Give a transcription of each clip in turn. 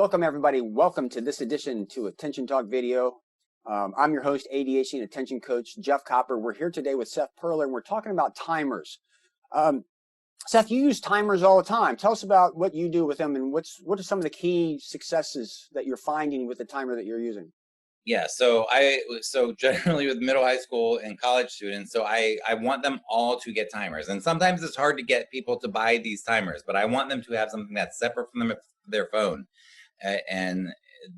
Welcome everybody. Welcome to this edition to Attention Talk Video. I'm your host, ADHD and Attention Coach Jeff Copper. We're here today with Seth Perler, and we're talking about timers. Seth, you use timers all the time. Tell us about what you do with them, and what are some of the key successes that you're finding with the timer that you're using? Yeah, so generally with middle, high school, and college students, so I want them all to get timers. And sometimes it's hard to get people to buy these timers, but I want them to have something that's separate from their phone. And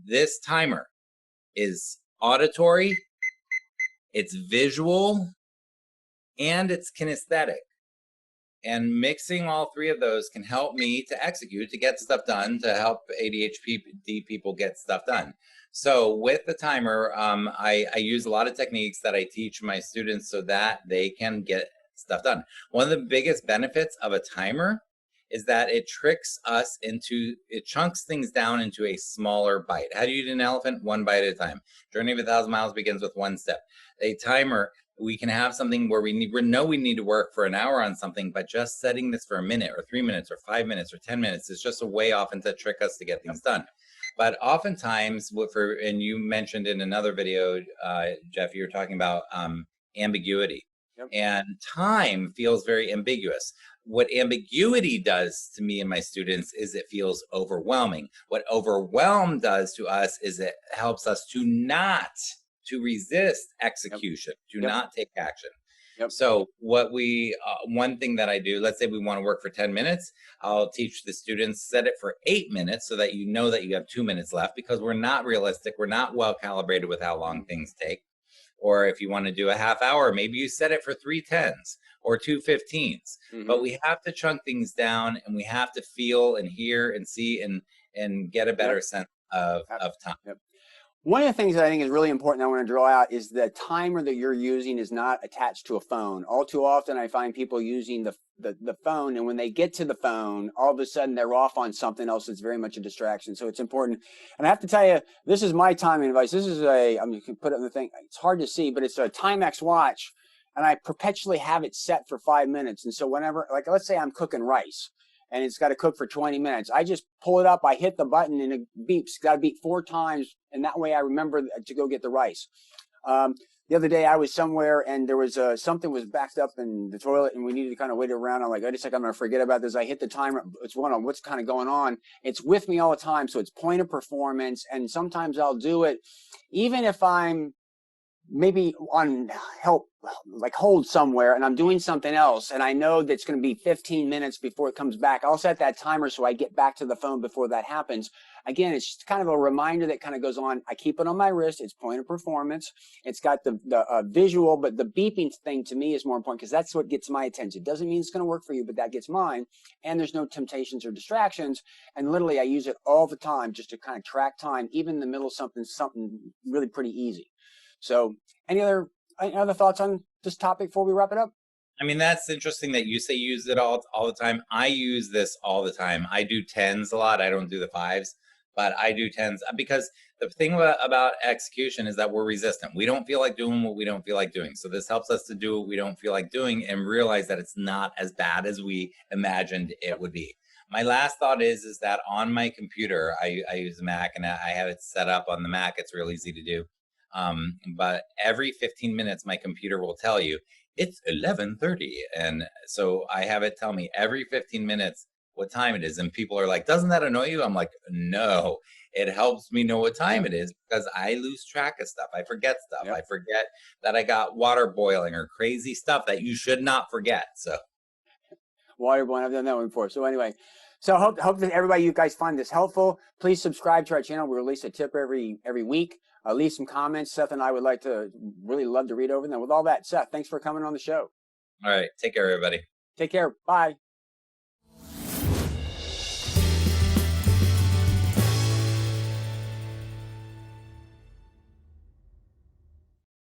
this timer is auditory, it's visual, and it's kinesthetic. And mixing all three of those can help me to execute, to get stuff done, to help ADHD people get stuff done. So with the timer, I use a lot of techniques that I teach my students so that they can get stuff done. One of the biggest benefits of a timer is that it chunks things down into a smaller bite. How do you eat an elephant? One bite at a time. Journey of 1,000 miles begins with one step. A timer, we can have something where we know we need to work for an hour on something, but just setting this for a minute or 3 minutes or 5 minutes or 10 minutes is just a way often to trick us to get things done. But oftentimes, and you mentioned in another video, Jeff, you were talking about ambiguity. Yep. And time feels very ambiguous. What ambiguity does to me and my students is it feels overwhelming. What overwhelm does to us is it helps us to resist execution, not take action. Yep. So one thing that I do, let's say we want to work for 10 minutes, I'll teach the students, set it for 8 minutes so that you know that you have 2 minutes left, because we're not realistic. We're not well calibrated with how long things take. Or if you want to do a half hour, maybe you set it for 3 10s or 2 15s. Mm-hmm. But we have to chunk things down, and we have to feel and hear and see and get a better sense of time. Yep. One of the things that I think is really important I want to draw out is the timer that you're using is not attached to a phone. All too often I find people using the phone, and when they get to the phone, all of a sudden they're off on something else that's very much a distraction. So it's important. And I have to tell you, this is my timing advice. This is you can put it on the thing. It's hard to see, but it's a Timex watch, and I perpetually have it set for 5 minutes. And so whenever, like, let's say I'm cooking rice, and it's got to cook for 20 minutes. I just pull it up, I hit the button, and it beeps. It's got to beep 4 times, and that way I remember to go get the rice. The other day I was somewhere, and there was something was backed up in the toilet, and we needed to kind of wait around. I'm like, I'm going to forget about this. I hit the timer. It's one on what's kind of going on. It's with me all the time, so it's point of performance, and sometimes I'll do it even if I'm maybe on hold somewhere and I'm doing something else, and I know that's going to be 15 minutes before it comes back. I'll set that timer so I get back to the phone before that happens. Again, it's just kind of a reminder that kind of goes on. I keep it on my wrist. It's point of performance. It's got the visual, but the beeping thing to me is more important, because that's what gets my attention. It doesn't mean it's going to work for you, but that gets mine. And there's no temptations or distractions. And literally I use it all the time just to kind of track time, even in the middle of something really pretty easy. So any other thoughts on this topic before we wrap it up? I mean, that's interesting that you say use it all the time. I use this all the time. I do 10s a lot. I don't do the 5s, but I do 10s, because the thing about execution is that we're resistant. We don't feel like doing what we don't feel like doing. So this helps us to do what we don't feel like doing and realize that it's not as bad as we imagined it would be. My last thought is that on my computer, I use a Mac, and I have it set up on the Mac. It's real easy to do. But every 15 minutes, my computer will tell you it's 11:30. And so I have it tell me every 15 minutes what time it is. And people are like, doesn't that annoy you? I'm like, no, it helps me know what time it is, because I lose track of stuff. I forget stuff. Yep. I forget that I got water boiling or crazy stuff that you should not forget. So water boiling, I've done that one before. So anyway, so hope that everybody, you guys find this helpful. Please subscribe to our channel. We release a tip every week. Leave some comments. Seth and I would really love to read over them. With all that, Seth, thanks for coming on the show. All right. Take care, everybody. Take care. Bye.